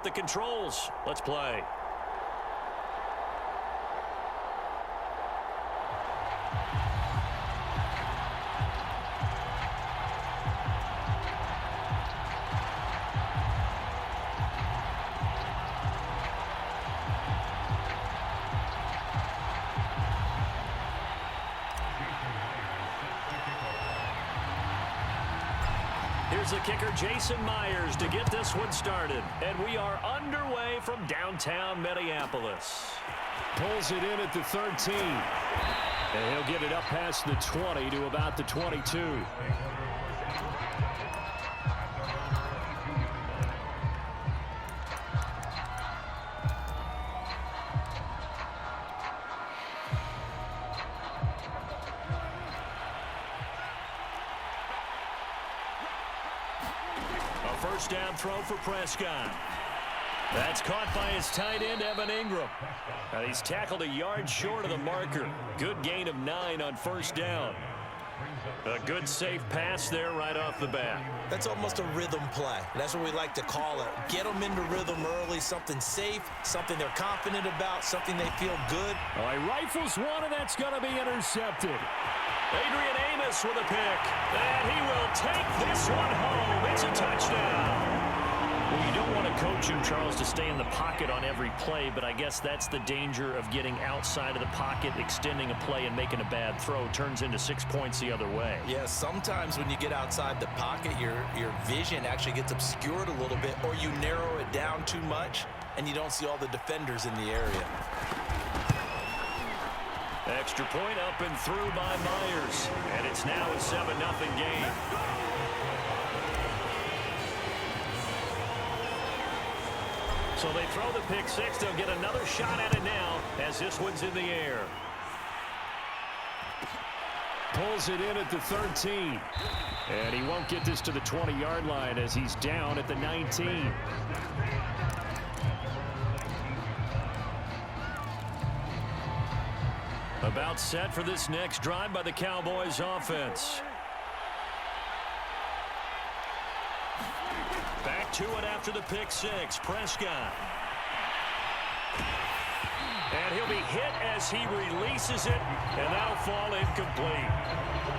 The controls. Let's play. Here's the kicker, Jason Myers, to get this one started. And we are underway from downtown Minneapolis. Pulls it in at the 13. And he'll get it up past the 20 to about the 22. First down throw for Prescott. That's caught by his tight end, Evan Ingram. And he's tackled a yard short of the marker. Good gain of 9 on first down. A good safe pass there right off the bat. That's almost a rhythm play. That's what we like to call it. Get them into rhythm early, something safe, something they're confident about, something they feel good. All right, rifles one, and that's going to be intercepted. Adrian Amos with a pick, and he will take this one home. It's a touchdown. Well, you don't want to coach him, Charles, to stay in the pocket on every play, but I guess that's the danger of getting outside of the pocket, extending a play, and making a bad throw. Turns into 6 points the other way. Yeah, sometimes when you get outside the pocket, your vision actually gets obscured a little bit, or you narrow it down too much, and you don't see all the defenders in the area. Extra point up and through by Myers. And it's now a 7-0 game. So they throw the pick six. They'll get another shot at it now as this one's in the air. Pulls it in at the 13. And he won't get this to the 20-yard line as he's down at the 19. About set for this next drive by the Cowboys offense. Back to it after the pick six. Prescott. And he'll be hit as he releases it, and that'll fall incomplete.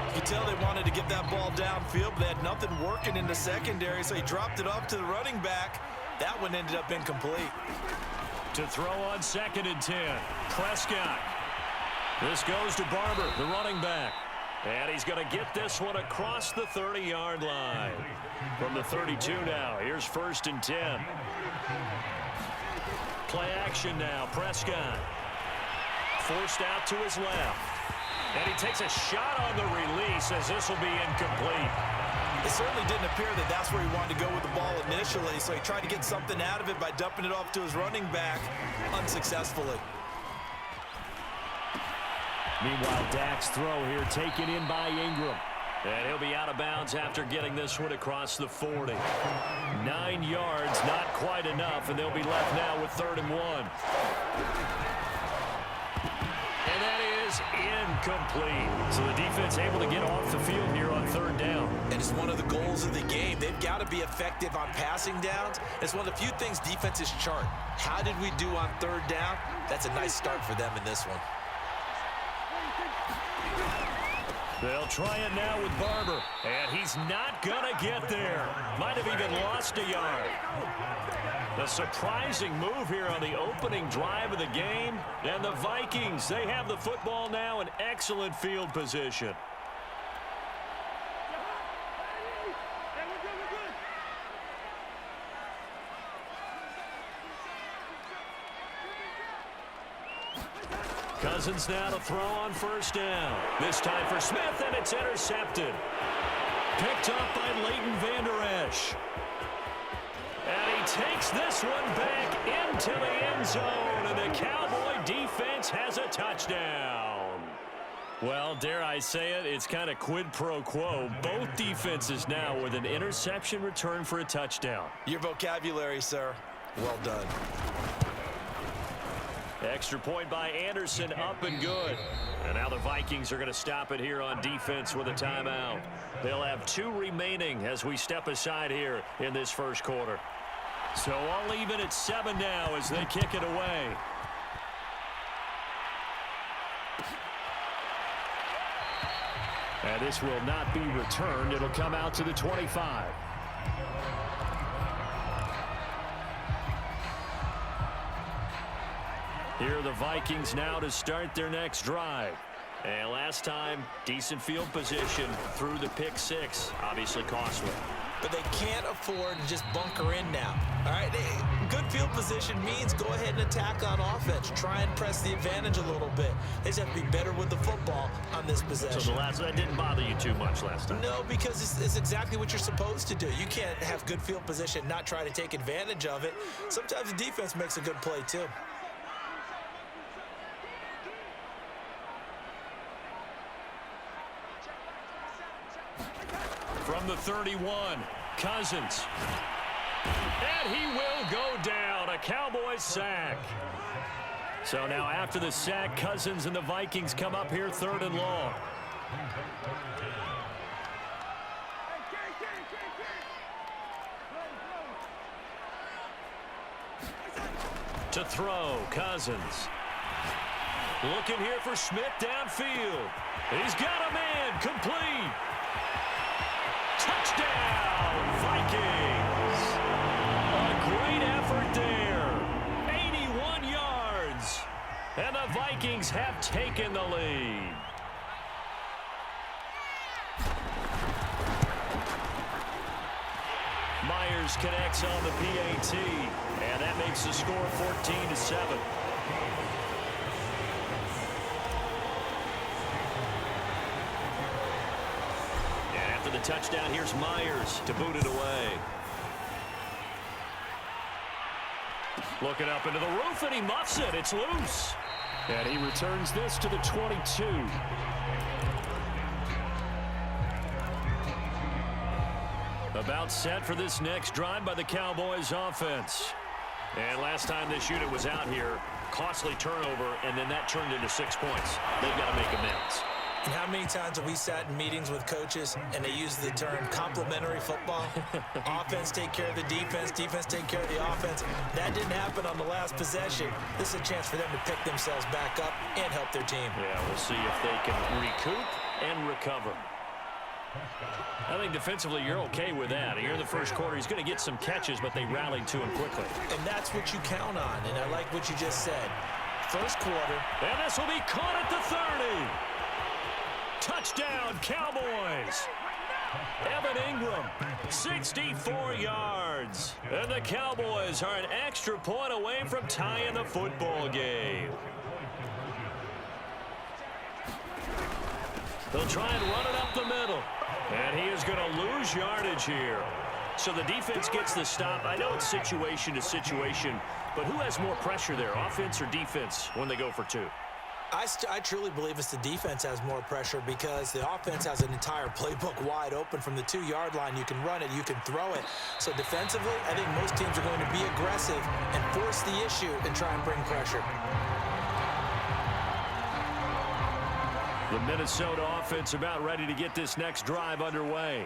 You can tell they wanted to get that ball downfield, but they had nothing working in the secondary, so he dropped it off to the running back. That one ended up incomplete. To throw on 2nd and 10. Prescott. This goes to Barber, the running back. And he's going to get this one across the 30-yard line. From the 32 now, here's 1st and 10. Play action now, Prescott. Forced out to his left. And he takes a shot on the release as this will be incomplete. It certainly didn't appear that that's where he wanted to go with the ball initially, so he tried to get something out of it by dumping it off to his running back unsuccessfully. Meanwhile, Dak's throw here taken in by Ingram. And he'll be out of bounds after getting this one across the 40. 9 yards, not quite enough, and they'll be left now with 3rd and 1. And that is incomplete. So the defense able to get off the field here on 3rd down. And it's one of the goals of the game. They've got to be effective on passing downs. It's one of the few things defenses chart. How did we do on 3rd down? That's a nice start for them in this one. They'll try it now with Barber, and he's not going to get there. Might have even lost a yard. A surprising move here on the opening drive of the game, and the Vikings, they have the football now in excellent field position. Cousins now to throw on 1st down. This time for Smith, and it's intercepted. Picked up by Leighton Vander Esch. And he takes this one back into the end zone, and the Cowboy defense has a touchdown. Well, dare I say it, it's kind of quid pro quo. Both defenses now with an interception return for a touchdown. Your vocabulary, sir. Well done. Extra point by Anderson, up and good. And now the Vikings are going to stop it here on defense with a timeout. They'll have 2 remaining as we step aside here in this first quarter. So all even at 7 now as they kick it away. And this will not be returned. It'll come out to the 25. Here are the Vikings now to start their next drive. And last time, decent field position through the pick six. Obviously costly. But they can't afford to just bunker in now. All right, good field position means go ahead and attack on offense. Try and press the advantage a little bit. They just have to be better with the football on this possession. So that didn't bother you too much last time? No, because it's exactly what you're supposed to do. You can't have good field position, not try to take advantage of it. Sometimes the defense makes a good play too. From the 31, Cousins. And he will go down. A Cowboys sack. So now after the sack, Cousins and the Vikings come up here 3rd and long. To throw, Cousins. Looking here for Smith downfield. He's got a man, complete. Touchdown, Vikings. A great effort there. 81 yards. And the Vikings have taken the lead. Myers connects on the PAT. And that makes the score 14-7. The touchdown, here's Myers to boot it away. Looking up into the roof, and he muffs it. It's loose. And he returns this to the 22. About set for this next drive by the Cowboys offense. And last time this unit was out here, costly turnover, and then that turned into 6 points. They've got to make amends. And how many times have we sat in meetings with coaches and they use the term complementary football? Offense take care of the defense, defense take care of the offense. That didn't happen on the last possession. This is a chance for them to pick themselves back up and help their team. Yeah, we'll see if they can recoup and recover. I think defensively you're okay with that. Here in the first quarter, he's going to get some catches, but they rallied to him quickly. And that's what you count on, and I like what you just said. First quarter. And this will be caught at the 30. Touchdown, Cowboys. Evan Ingram, 64 yards. And the Cowboys are an extra point away from tying the football game. They'll try and run it up the middle. And he is going to lose yardage here. So the defense gets the stop. I know it's situation to situation, but who has more pressure there, offense or defense, when they go for two? I truly believe it's the defense has more pressure because the offense has an entire playbook wide open from the 2-yard line. You can run it, you can throw it. So defensively, I think most teams are going to be aggressive and force the issue and try and bring pressure. The Minnesota offense about ready to get this next drive underway.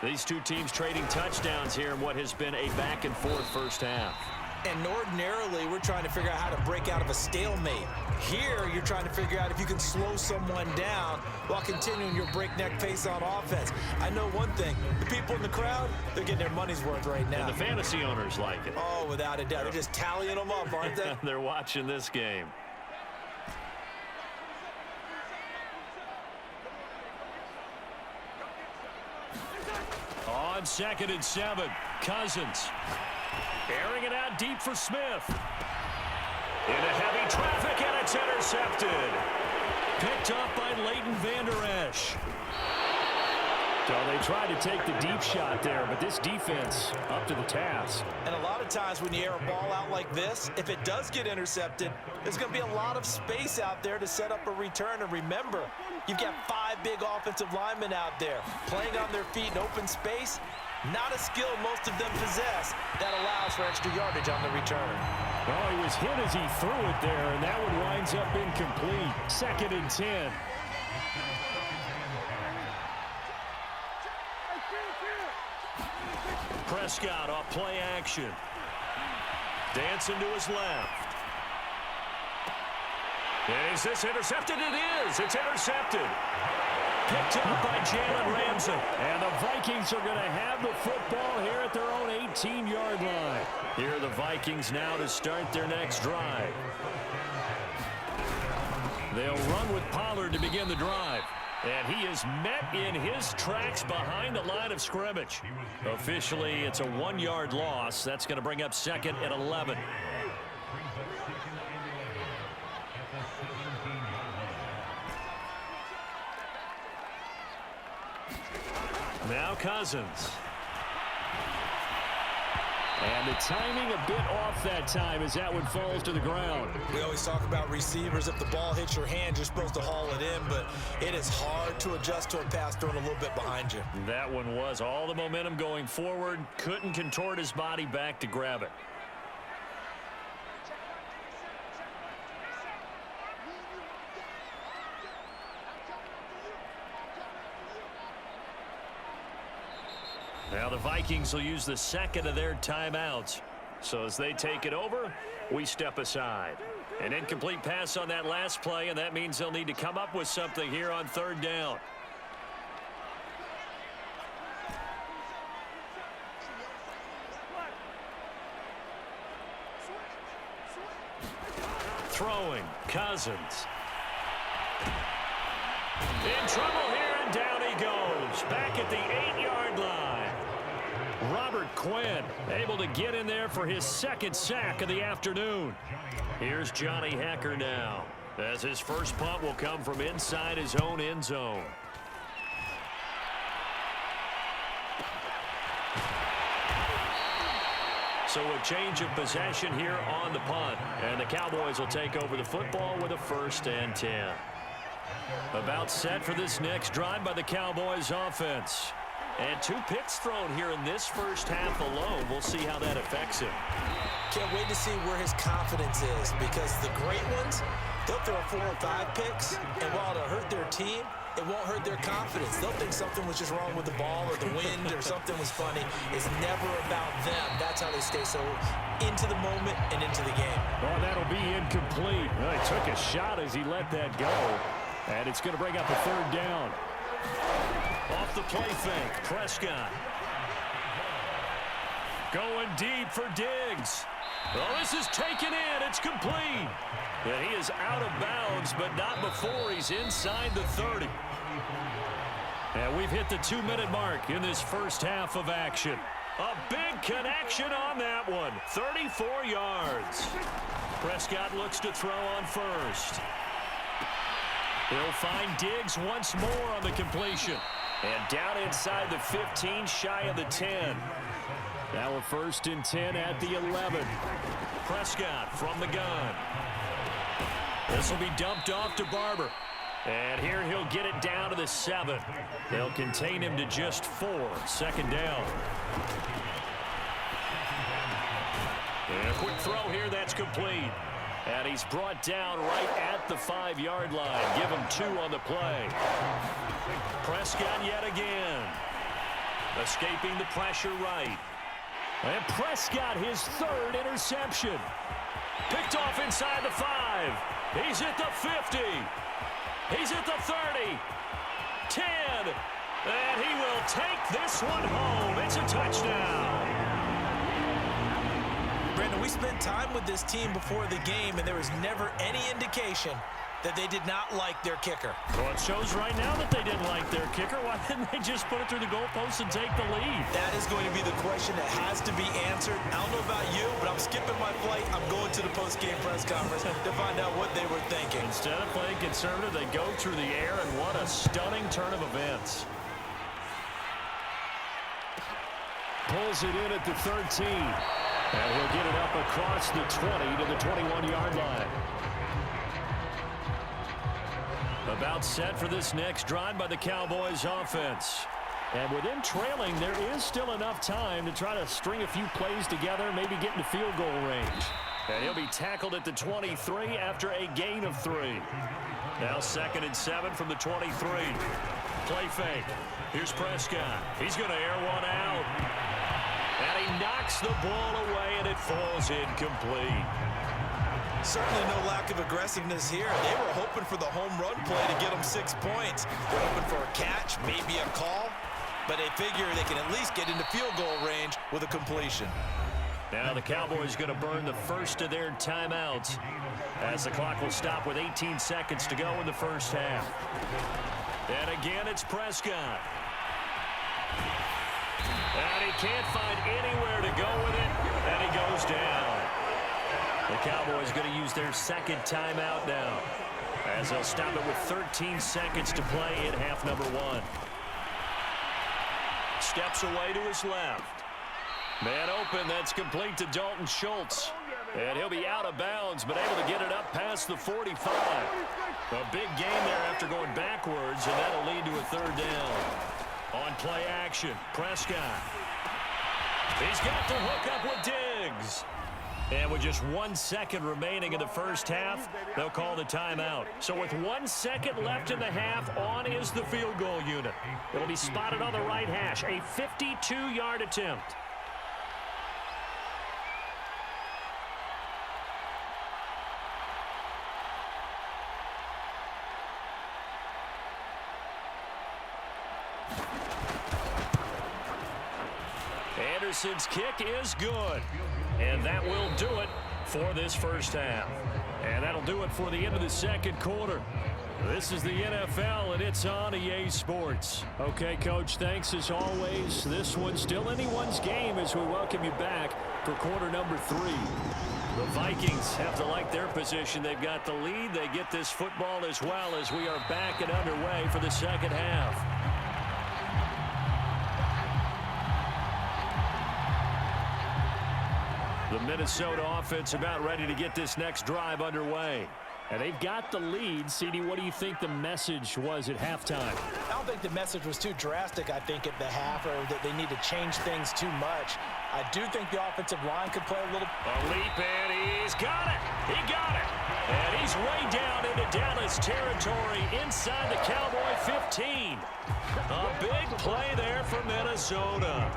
These two teams trading touchdowns here in what has been a back-and-forth first half. And ordinarily, we're trying to figure out how to break out of a stalemate. Here, you're trying to figure out if you can slow someone down while continuing your breakneck pace on offense. I know one thing. The people in the crowd, they're getting their money's worth right now. And the fantasy owners like it. Oh, without a doubt. They're just tallying them up, aren't they? They're watching this game. On 2nd and 7, Cousins. Airing it out deep for Smith. Into heavy traffic, and it's intercepted. Picked up by Leighton Vander Esch. So they tried to take the deep shot there, but this defense up to the task. And a lot of times when you air a ball out like this, if it does get intercepted, there's going to be a lot of space out there to set up a return. And remember, you've got 5 big offensive linemen out there playing on their feet in open space. Not a skill most of them possess that allows for extra yardage on the return. Well, he was hit as he threw it there, and that one winds up incomplete. 2nd and 10. Prescott off play action. Dancing to his left. Is this intercepted? It is. It's intercepted. Picked up by Jalen Ramsey. And the Vikings are going to have the football here at their own 18-yard line. Here are the Vikings now to start their next drive. They'll run with Pollard to begin the drive. And he is met in his tracks behind the line of scrimmage. Officially, it's a 1-yard loss. That's going to bring up 2nd and 11. Now Cousins. And the timing a bit off that time as that one falls to the ground. We always talk about receivers. If the ball hits your hand, you're supposed to haul it in, but it is hard to adjust to a pass thrown a little bit behind you. That one was all the momentum going forward. Couldn't contort his body back to grab it. Now the Vikings will use the 2nd of their timeouts. So as they take it over, we step aside. An incomplete pass on that last play, and that means they'll need to come up with something here on 3rd down. Throwing, Cousins. In trouble here, and down he goes. Back at the 8-yard line. Robert Quinn able to get in there for his 2nd sack of the afternoon. Here's Johnny Hekker now, as his first punt will come from inside his own end zone. So a change of possession here on the punt, and the Cowboys will take over the football with a 1st and 10. About set for this next drive by the Cowboys offense. And 2 picks thrown here in this first half alone. We'll see how that affects him. Can't wait to see where his confidence is, because the great ones, they'll throw 4 or 5 picks, and while it'll hurt their team, it won't hurt their confidence. They'll think something was just wrong with the ball or the wind or something was funny. It's never about them. That's how they stay so into the moment and into the game. Oh, that'll be incomplete. Well, he took a shot as he let that go. And it's going to bring up a 3rd down. Off the play fake, Prescott. Going deep for Diggs. Oh, this is taken in. It's complete. And he is out of bounds, but not before he's inside the 30. And we've hit the 2-minute mark in this first half of action. A big connection on that one. 34 yards. Prescott looks to throw on first. He'll find Diggs once more on the completion. And down inside the 15, shy of the 10. Now a 1st and 10 at the 11. Prescott from the gun. This will be dumped off to Barber. And here he'll get it down to the 7. They'll contain him to just 4. 2nd down. And a quick throw here, that's complete. And he's brought down right at the 5-yard line. Give him 2 on the play. Prescott yet again. Escaping the pressure right. And Prescott, his 3rd interception. Picked off inside the 5. He's at the 50. He's at the 30. 10. And he will take this one home. It's a touchdown. Brandon, we spent time with this team before the game, and there was never any indication that they did not like their kicker. Well, it shows right now that they didn't like their kicker. Why didn't they just put it through the goalpost and take the lead? That is going to be the question that has to be answered. I don't know about you, but I'm skipping my flight. I'm going to the post-game press conference to find out what they were thinking. Instead of playing conservative, they go through the air, and what a stunning turn of events. Pulls it in at the 13. And he'll get it up across the 20 to the 21-yard line. About set for this next drive by the Cowboys offense. And with them trailing, there is still enough time to try to string a few plays together, maybe get into field goal range. And he'll be tackled at the 23 after a gain of 3. Now 2nd and 7 from the 23. Play fake. Here's Prescott. He's going to air one out. And he knocks the ball away, and it falls incomplete. Certainly no lack of aggressiveness here. They were hoping for the home run play to get them 6 points. They're hoping for a catch, maybe a call, but they figure they can at least get into field goal range with a completion. Now the Cowboys going to burn the first of their timeouts as the clock will stop with 18 seconds to go in the first half. And again, it's Prescott. And he can't find anywhere to go with it, and he goes down. The Cowboys going to use their second timeout now as they'll stop it with 13 seconds to play in half number 1. Steps away to his left. Man open, that's complete to Dalton Schultz. And he'll be out of bounds, but able to get it up past the 45. A big gain there after going backwards, and that'll lead to a third down. On play action, Prescott. He's got the hook up with Diggs. And with just 1 second remaining in the first half, they'll call the timeout. So with 1 second left in the half, on is the field goal unit. It'll be spotted on the right hash, a 52-yard attempt. Anderson's kick is good. And that will do it for this first half. And that'll do it for the end of the second quarter. This is the NFL, and it's on EA Sports. Okay, Coach, thanks as always. This one's still anyone's game as we welcome you back for quarter number 3. The Vikings have to like their position. They've got the lead. They get this football as well as we are back and underway for the second half. The Minnesota offense about ready to get this next drive underway. And they've got the lead. CD, what do you think the message was at halftime? I don't think the message was too drastic, I think, at the half, or that they need to change things too much. I do think the offensive line could play a little. A leap, and he's got it. He got it. And he's way down into Dallas territory inside the Cowboy 15. A big play there for Minnesota.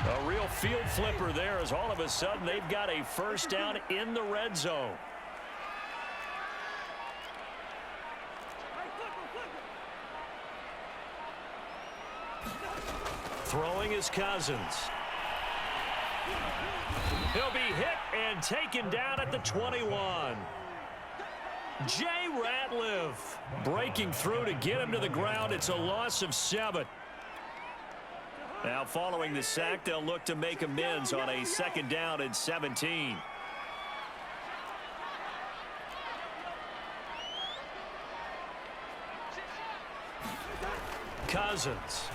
A real field flipper there as all of a sudden they've got a first down in the red zone. Throwing is Cousins. He'll be hit and taken down at the 21. Jay Ratliff breaking through to get him to the ground. It's a loss of 7. Now following the sack, they'll look to make amends on a second down and 17. Cousins.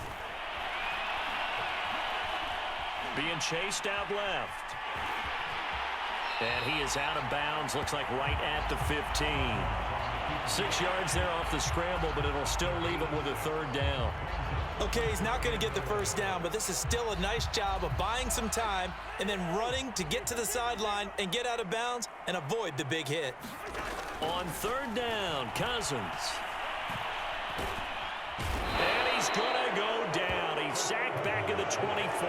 Being chased out left. And he is out of bounds, looks like right at the 15. 6 yards there off the scramble, but it'll still leave him with a third down. Okay, he's not going to get the first down, but this is still a nice job of buying some time and then running to get to the sideline and get out of bounds and avoid the big hit. On third down, Cousins. And he's going to go down. He's sacked back at the 24.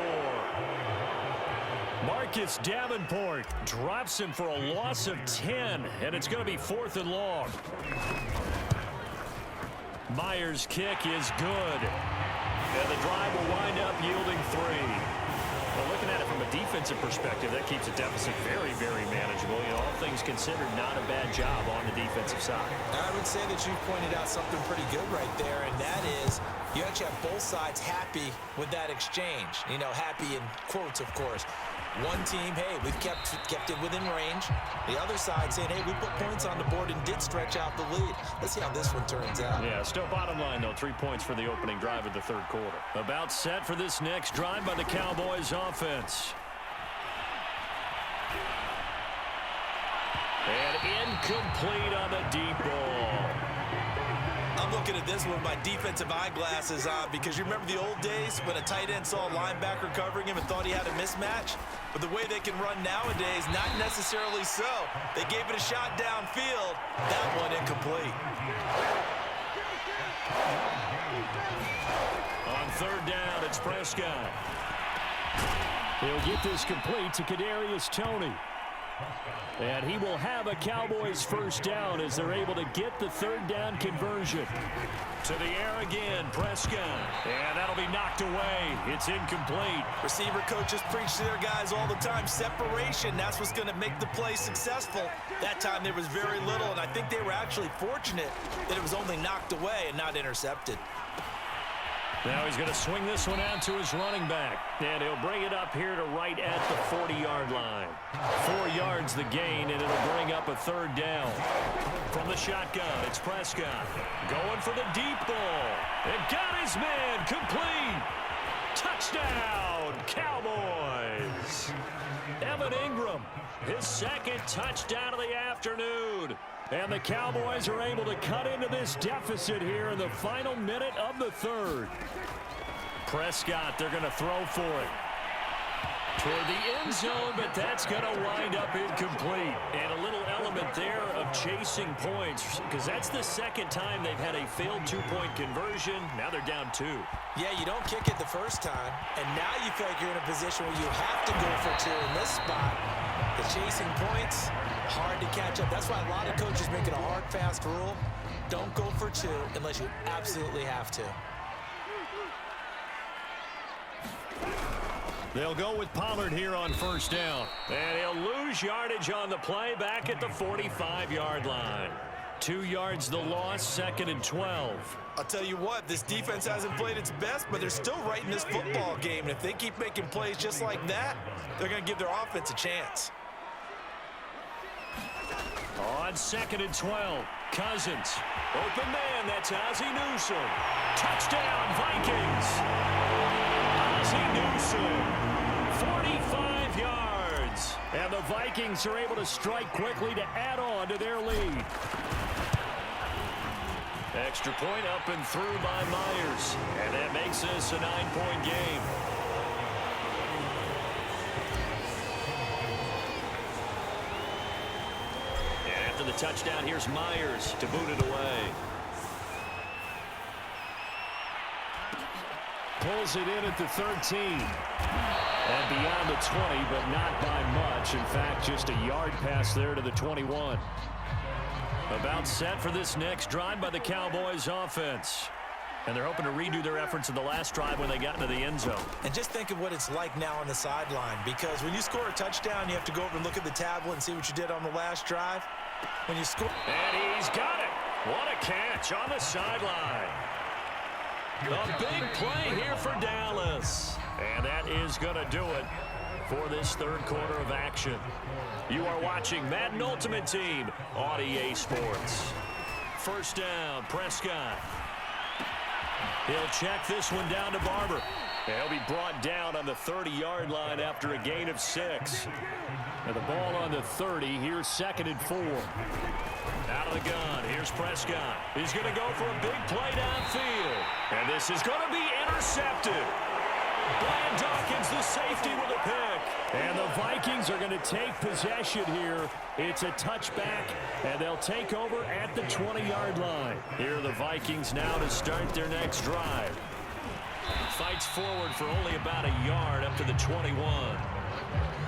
Marcus Davenport drops him for a loss of 10, and it's going to be 4th and long. Myers' kick is good. And the drive will wind up yielding 3. Well, looking at it from a defensive perspective, that keeps the deficit very, very manageable. You know, all things considered, not a bad job on the defensive side. I would say that you pointed out something pretty good right there, and that is you actually have both sides happy with that exchange. You know, happy in quotes, of course. One team, hey, we've kept it within range. The other side saying, hey, we put points on the board and did stretch out the lead. Let's see how this one turns out. Yeah, still bottom line, though, 3 points for the opening drive of the third quarter. About set for this next drive by the Cowboys offense. And incomplete on the deep ball. I'm looking at this one with my defensive eyeglasses on because you remember the old days when a tight end saw a linebacker covering him and thought he had a mismatch? But the way they can run nowadays, not necessarily so. They gave it a shot downfield. That one incomplete. On third down, it's Prescott. He'll get this complete to Kadarius Toney. And he will have a Cowboys first down as they're able to get the third down conversion. To the air again, Prescott. And that'll be knocked away. It's incomplete. Receiver coaches preach to their guys all the time. Separation, that's what's going to make the play successful. That time there was very little, and I think they were actually fortunate that it was only knocked away and not intercepted. Now he's going to swing this one out to his running back. And he'll bring it up here to right at the 40-yard line. 4 yards the gain, and it'll bring up a third down. From the shotgun, it's Prescott. Going for the deep ball. And got his man complete. Touchdown, Cowboys. Evan Ingram, his second touchdown of the afternoon. And the Cowboys are able to cut into this deficit here in the final minute of the third. Prescott, they're going to throw for it. Toward the end zone, but that's going to wind up incomplete. And a little element there of chasing points, because that's the second time they've had a failed two-point conversion. Now they're down 2. Yeah, you don't kick it the first time, and now you feel like you're in a position where you have to go for 2 in this spot. The chasing points, hard to catch up. That's why a lot of coaches make it a hard, fast rule. Don't go for 2 unless you absolutely have to. They'll go with Pollard here on first down. And he'll lose yardage on the play back at the 45-yard line. 2 yards the loss, 2nd and 12. I'll tell you what, this defense hasn't played its best, but they're still right in this football game. And if they keep making plays just like that, they're going to give their offense a chance. On 2nd and 12, Cousins. Open man, that's Ozzie Newsome. Touchdown, Vikings. Ozzie Newsome, 45 yards. And the Vikings are able to strike quickly to add on to their lead. Extra point up and through by Myers. And that makes this a 9-point game. And after the touchdown, here's Myers to boot it away. Pulls it in at the 13. And beyond the 20, but not by much. In fact, just a yard pass there to the 21. About set for this next drive by the Cowboys offense. And they're hoping to redo their efforts in the last drive when they got into the end zone. And just think of what it's like now on the sideline, because when you score a touchdown, you have to go over and look at the tablet and see what you did on the last drive. When you score... And he's got it. What a catch on the sideline. A big play here for Dallas. And that is going to do it for this third quarter of action. You are watching Madden Ultimate Team on EA Sports. First down, Prescott. He'll check this one down to Barber. He'll be brought down on the 30-yard line after a gain of 6. And the ball on the 30. Here's 2nd and 4. Out of the gun. Here's Prescott. He's going to go for a big play downfield. And this is going to be intercepted. Brian Dawkins, the safety, with a pick. And the Vikings are going to take possession here. It's a touchback, and they'll take over at the 20-yard line. Here are the Vikings now to start their next drive. Fights forward for only about a yard up to the 21.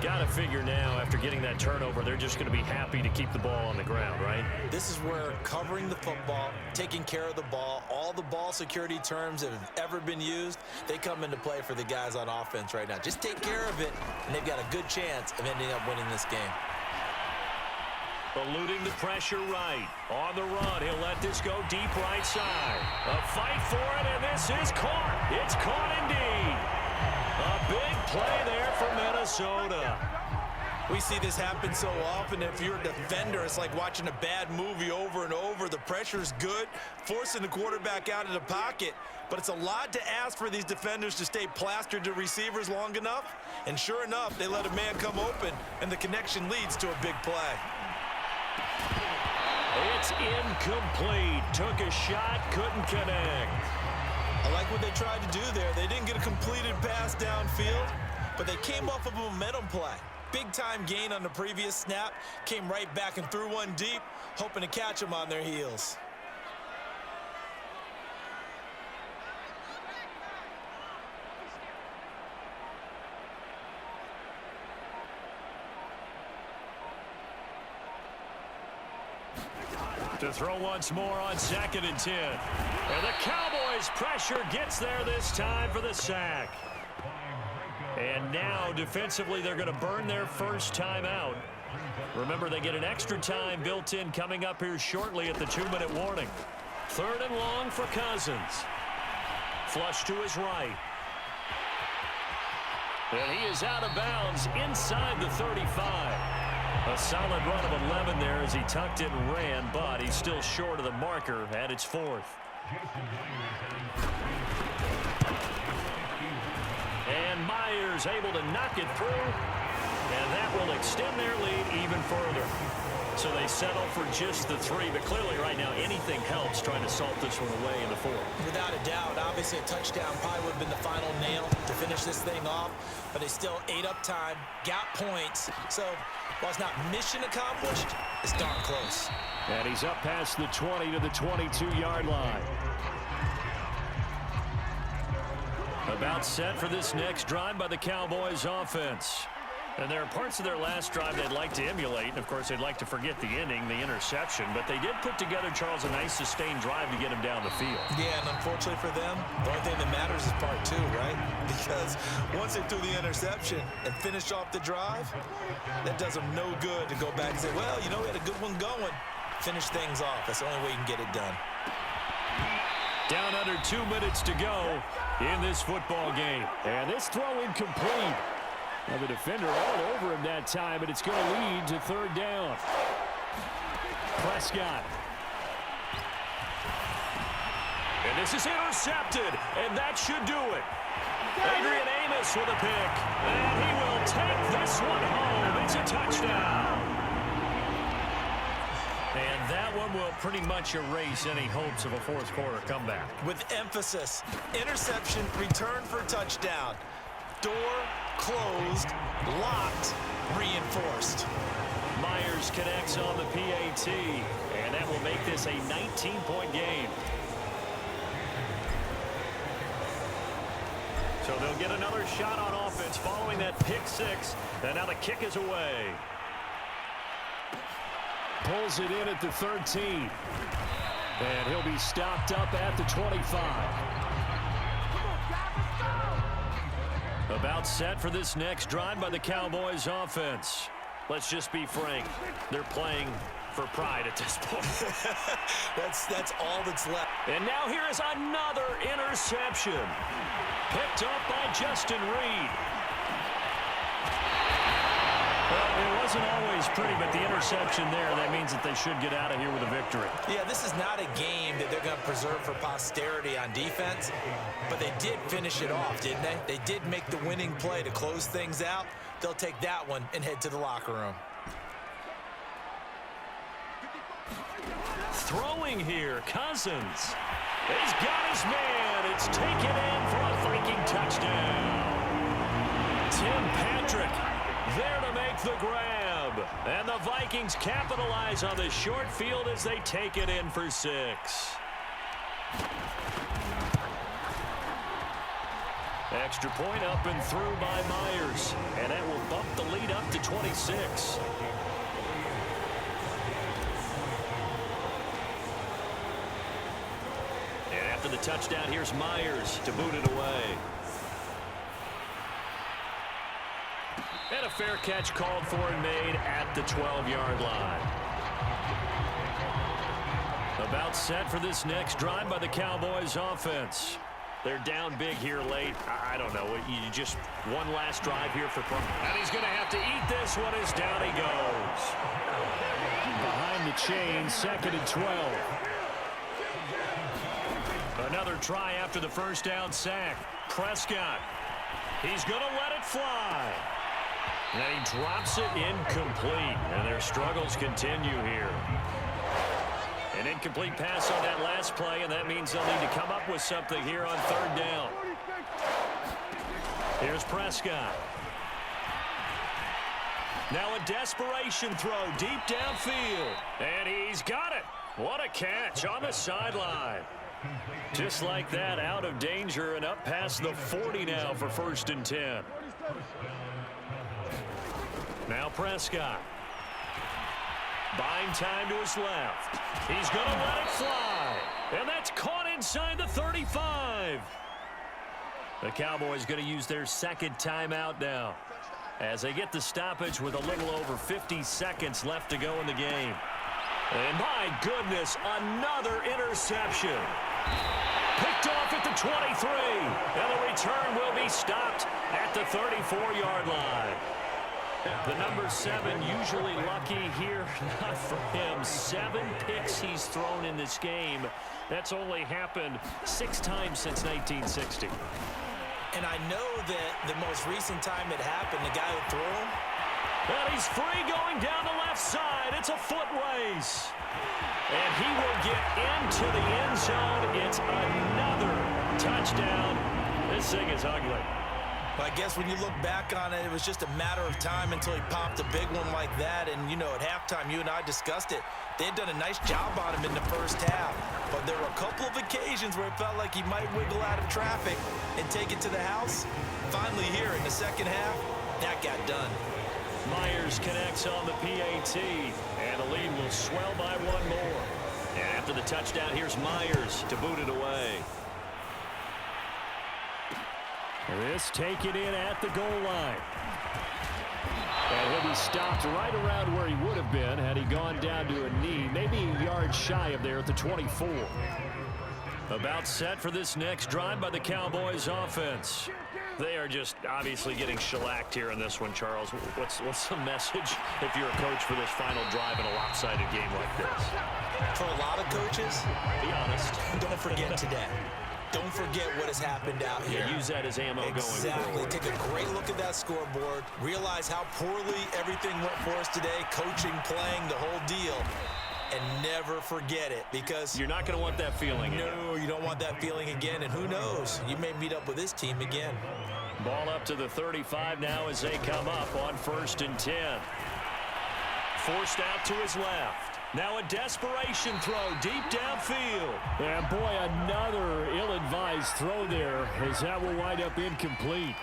Got to figure now, after getting that turnover, they're just going to be happy to keep the ball on the ground, right? This is where covering the football, taking care of the ball, all the ball security terms that have ever been used, they come into play for the guys on offense right now. Just take care of it, and they've got a good chance of ending up winning this game. Eluding the pressure right. On the run, he'll let this go deep right side. A fight for it, and this is caught. It's caught indeed. A big play there for Minnesota. We see this happen so often. If you're a defender, it's like watching a bad movie over and over. The pressure's good, forcing the quarterback out of the pocket. But it's a lot to ask for these defenders to stay plastered to receivers long enough. And sure enough, they let a man come open, and the connection leads to a big play. It's incomplete. Took a shot, couldn't connect. I like what they tried to do there. They didn't get a completed pass downfield, but they came off of a momentum play. Big-time gain on the previous snap, came right back and threw one deep, hoping to catch them on their heels. To throw once more on 2nd and 10. And the Cowboys' pressure gets there this time for the sack. And now, defensively, they're going to burn their first time out. Remember, they get an extra time built in coming up here shortly at the 2-minute warning. 3rd and long for Cousins. Flush to his right. And he is out of bounds inside the 35. A solid run of 11 there as he tucked it and ran, but he's still short of the marker at its 4th. And Myers able to knock it through, and that will extend their lead even further. So they settle for just the 3, but clearly right now anything helps trying to salt this one away in the 4th. Without a doubt, obviously a touchdown probably would have been the final nail to finish this thing off, but they still ate up time, got points. So while it's not mission accomplished, it's darn close. And he's up past the 20 to the 22-yard line. About set for this next drive by the Cowboys offense. And there are parts of their last drive they'd like to emulate. And, of course, they'd like to forget the ending, the interception. But they did put together, Charles, a nice sustained drive to get him down the field. Yeah, and unfortunately for them, the only thing that matters is part 2, right? Because once they threw the interception and finished off the drive, that does them no good to go back and say, well, you know, we had a good one going. Finish things off. That's the only way you can get it done. Down under 2 minutes to go in this football game. And this throw incomplete. Now the defender all over him that time, but it's going to lead to 3rd down. Prescott. And this is intercepted, and that should do it. Adrian Amos with a pick, and he will take this one home. It's a touchdown. And that one will pretty much erase any hopes of a 4th quarter comeback. With emphasis, interception, return for touchdown. Door closed, locked, reinforced. Myers connects on the PAT, and that will make this a 19-point game. So they'll get another shot on offense following that pick 6, and now the kick is away. Pulls it in at the 13. And he'll be stopped up at the 25. About set for this next drive by the Cowboys offense. Let's just be frank. They're playing for pride at this point. That's all that's left. And now here is another interception. Picked up by Justin Reed. Well, it wasn't always pretty, but the interception there, that means that they should get out of here with a victory. Yeah, this is not a game that they're going to preserve for posterity on defense, but they did finish it off, didn't they? They did make the winning play to close things out. They'll take that one and head to the locker room. Throwing here, Cousins. He's got his man. It's taken in for a Viking touchdown. Tim Patrick there to make the grab. And the Vikings capitalize on the short field as they take it in for 6. Extra point up and through by Myers. And that will bump the lead up to 26. And after the touchdown, here's Myers to boot it away. And a fair catch called for and made at the 12-yard line. About set for this next drive by the Cowboys offense. They're down big here late. I don't know. You just one last drive here for Plum. And he's going to have to eat this one as down he goes. Behind the chain, 2nd and 12. Another try after the first down sack. Prescott. He's going to let it fly. And he drops it incomplete. And their struggles continue here. An incomplete pass on that last play, and that means they'll need to come up with something here on 3rd down. Here's Prescott. Now a desperation throw deep downfield. And he's got it. What a catch on the sideline. Just like that, out of danger and up past the 40 now for 1st and 10. Now Prescott. Buying time to his left. He's going to let it fly. And that's caught inside the 35. The Cowboys going to use their second timeout now as they get the stoppage with a little over 50 seconds left to go in the game. And my goodness, another interception. Picked off at the 23. And the return will be stopped at the 34-yard line. The number 7 usually lucky here. Not for him. 7 picks he's thrown in this game. That's only happened 6 times since 1960. And I know that the most recent time it happened, the guy who threw him. And he's free going down the left side. It's a foot race. And he will get into the end zone. It's another touchdown. This thing is ugly. But I guess when you look back on it, it was just a matter of time until he popped a big one like that. And, you know, at halftime, you and I discussed it. They had done a nice job on him in the first half. But there were a couple of occasions where it felt like he might wiggle out of traffic and take it to the house. Finally here in the second half, that got done. Myers connects on the PAT, and the lead will swell by 1 more. And after the touchdown, here's Myers to boot it away. This taken in at the goal line. And he'll be stopped right around where he would have been had he gone down to a knee, maybe a yard shy of there at the 24. About set for this next drive by the Cowboys offense. They are just obviously getting shellacked here in this one, Charles. What's the message if you're a coach for this final drive in a lopsided game like this? For a lot of coaches, be honest. Don't forget today. Don't forget what has happened out here. Yeah, use that as ammo going forward. Take a great look at that scoreboard. Realize how poorly everything went for us today. Coaching, playing, the whole deal. And never forget it, because you're not going to want that feeling again. No, you don't want that feeling again. And who knows? You may meet up with this team again. Ball up to the 35 now as they come up on 1st and 10. Forced out to his left. Now a desperation throw deep downfield. And boy, another ill-advised throw there as that will wind up incomplete.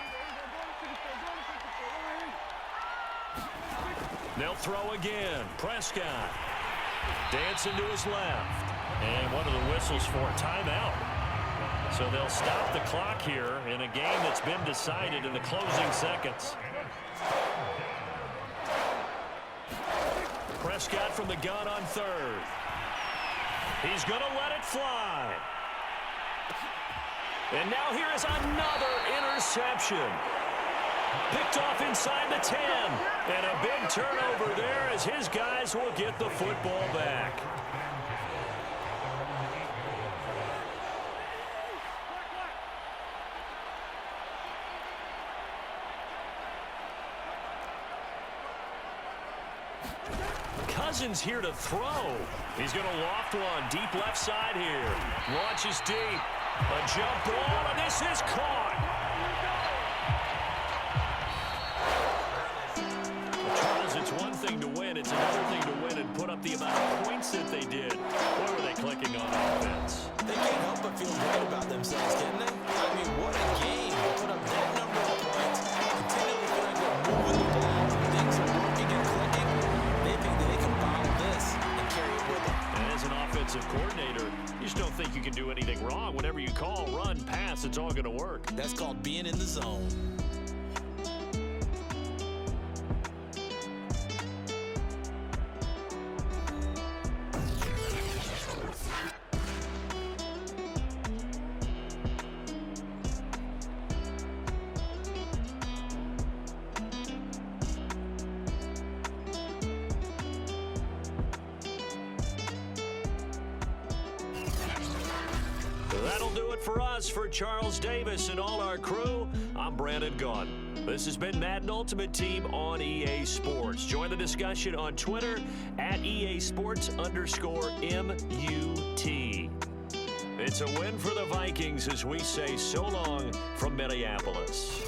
They'll throw again. Prescott dancing to his left. And one of the whistles for a timeout. So they'll stop the clock here in a game that's been decided in the closing seconds. Prescott from the gun on 3rd. He's going to let it fly. And now here is another interception. Picked off inside the 10. And a big turnover there as his guys will get the football back. Cousins here to throw. He's going to loft one deep left side here. Launches deep. A jump ball, and this is caught. Charles, it's one thing to win. It's another thing to win and put up the amount of points that they did. Boy, were they clicking on offense. They can't help but feel good about themselves, can they? I mean, what a game. They put up that number of points. Continually feeling good, moving the ball. Things are working and clicking. They think that they can bottle this and carry it with them. And as an offensive coordinator, you just don't think you can do anything wrong. Whenever you call, run, pass, it's all going to work. That's called being in the zone. That'll do it for us. For Charles Davis and all our crew, I'm Brandon Gaudin. This has been Madden Ultimate Team on EA Sports. Join the discussion on Twitter at EA Sports_MUT. It's a win for the Vikings as we say so long from Minneapolis.